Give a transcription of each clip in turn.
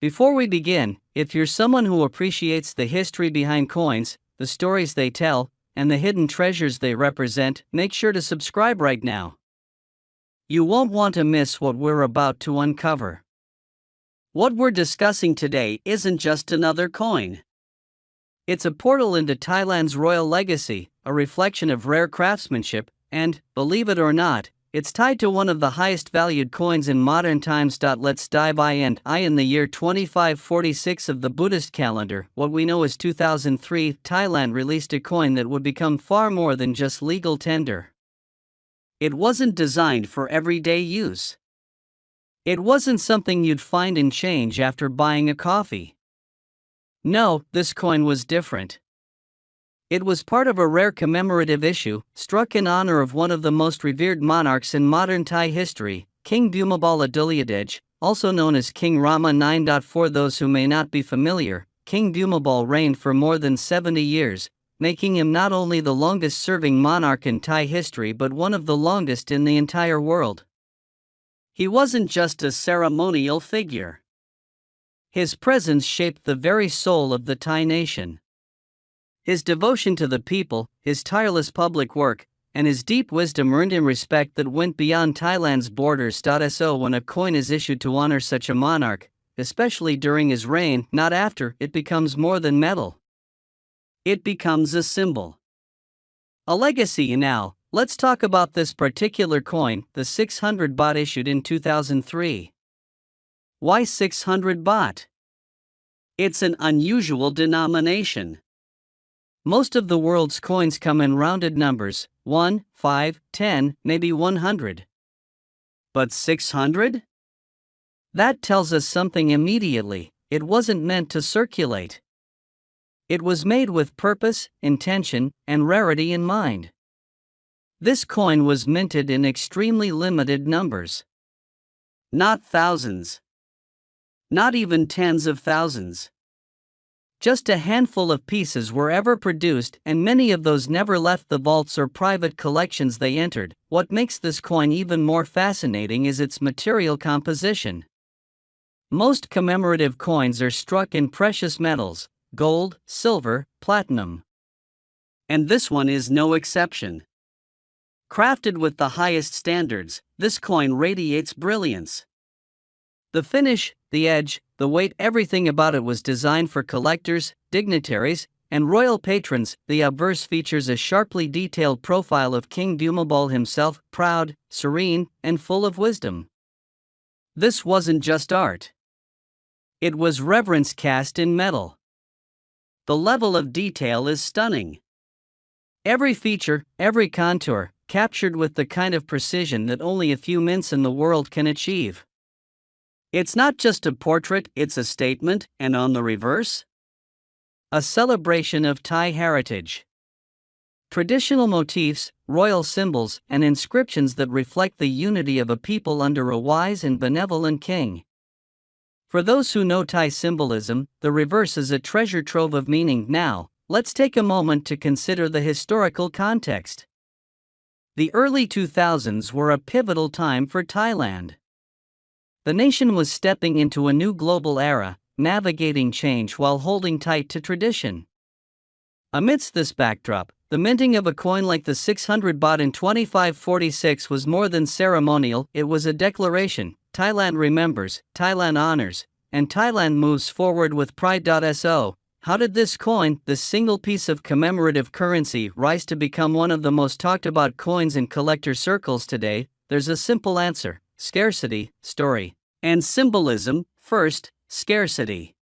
Before we begin, if you're someone who appreciates the history behind coins, the stories they tell, and the hidden treasures they represent, make sure to subscribe right now. You won't want to miss what we're about to uncover. What we're discussing today isn't just another coin. It's a portal into Thailand's royal legacy, a reflection of rare craftsmanship, and, believe it or not, it's tied to one of the highest valued coins in modern times. Let's dive in. In the year 2546 of the Buddhist calendar, what we know as 2003, Thailand released a coin that would become far more than just legal tender. It wasn't designed for everyday use. It wasn't something you'd find in change after buying a coffee. No, this coin was different. It was part of a rare commemorative issue, struck in honor of one of the most revered monarchs in modern Thai history, King Bhumibol Adulyadej, also known as King Rama IX. For those who may not be familiar, King Bhumibol reigned for more than 70 years, making him not only the longest-serving monarch in Thai history but one of the longest in the entire world. He wasn't just a ceremonial figure. His presence shaped the very soul of the Thai nation. His devotion to the people, his tireless public work, and his deep wisdom earned him respect that went beyond Thailand's borders. So when a coin is issued to honor such a monarch, especially during his reign, not after, it becomes more than metal. It becomes a symbol. A legacy. Now, let's talk about this particular coin, the 600 baht issued in 2003. Why 600 baht? It's an unusual denomination. Most of the world's coins come in rounded numbers, 1, 5, 10, maybe 100. But 600? That tells us something immediately. It wasn't meant to circulate. It was made with purpose, intention, and rarity in mind. This coin was minted in extremely limited numbers. Not thousands. Not even tens of thousands. Just a handful of pieces were ever produced, and many of those never left the vaults or private collections they entered. What makes this coin even more fascinating is its material composition. Most commemorative coins are struck in precious metals, gold, silver, platinum. And this one is no exception. Crafted with the highest standards, this coin radiates brilliance. The finish, the edge, the weight, everything about it was designed for collectors, dignitaries, and royal patrons. The obverse features a sharply detailed profile of King Bhumibol himself, proud, serene, and full of wisdom. This wasn't just art. It was reverence cast in metal. The level of detail is stunning. Every feature, every contour, captured with the kind of precision that only a few mints in the world can achieve. It's not just a portrait, it's a statement, and on the reverse? A celebration of Thai heritage. Traditional motifs, royal symbols, and inscriptions that reflect the unity of a people under a wise and benevolent king. For those who know Thai symbolism, the reverse is a treasure trove of meaning. Now, let's take a moment to consider the historical context. The early 2000s were a pivotal time for Thailand. The nation was stepping into a new global era, navigating change while holding tight to tradition. Amidst this backdrop, the minting of a coin like the 600 baht in 2546 was more than ceremonial. It was a declaration: Thailand remembers, Thailand honors, and Thailand moves forward with pride. So, how did this coin, this single piece of commemorative currency, rise to become one of the most talked about coins in collector circles today? There's a simple answer: scarcity, story, and symbolism. First, scarcity.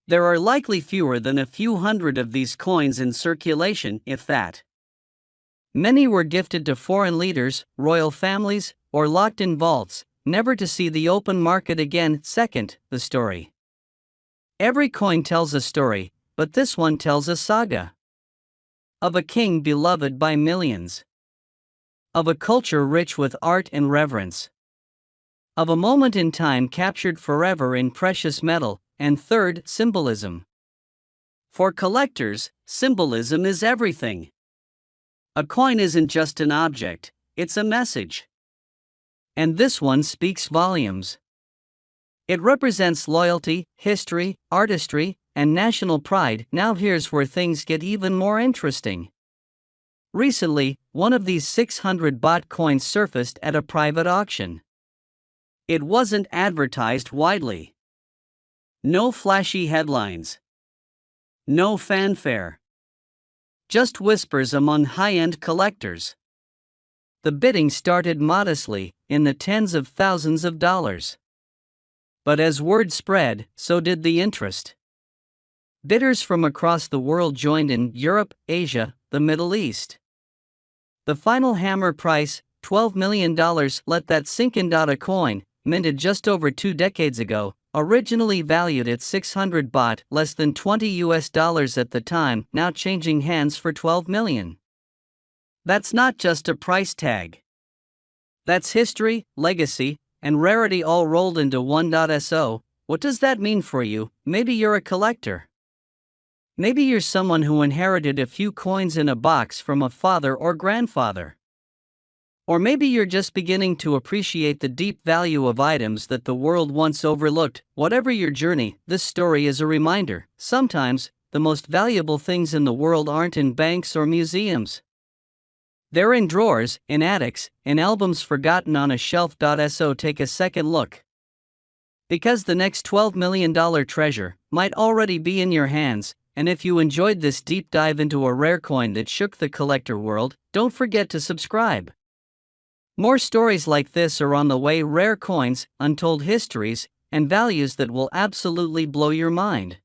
There are likely fewer than a few hundred of these coins in circulation, if that. Many were gifted to foreign leaders, royal families, or locked in vaults, never to see the open market again. Second, the story. Every coin tells a story, but this one tells a saga. Of a king beloved by millions. Of a culture rich with art and reverence. Of a moment in time captured forever in precious metal. And third, symbolism. For collectors, symbolism is everything. A coin isn't just an object, it's a message. And this one speaks volumes. It represents loyalty, history, artistry, and national pride. Now here's where things get even more interesting. Recently, one of these 600 baht coins surfaced at a private auction. It wasn't advertised widely. No flashy headlines. No fanfare. Just whispers among high-end collectors. The bidding started modestly, in the tens of thousands of dollars. But as word spread, so did the interest. Bidders from across the world joined in Europe, Asia, the Middle East. The final hammer price, $12 million. Let that sink in. A coin, minted just over 2 decades ago, originally valued at 600 baht, less than $20 at the time, now changing hands for 12 million. That's not just a price tag. That's history, legacy, and rarity all rolled into one. So, what does that mean for you? Maybe you're a collector. Maybe you're someone who inherited a few coins in a box from a father or grandfather. Or maybe you're just beginning to appreciate the deep value of items that the world once overlooked. Whatever your journey, this story is a reminder. Sometimes, the most valuable things in the world aren't in banks or museums. They're in drawers, in attics, in albums forgotten on a shelf. So take a second look. Because the next $12 million treasure might already be in your hands. And if you enjoyed this deep dive into a rare coin that shook the collector world, don't forget to subscribe. More stories like this are on the way. Rare coins, untold histories, and values that will absolutely blow your mind.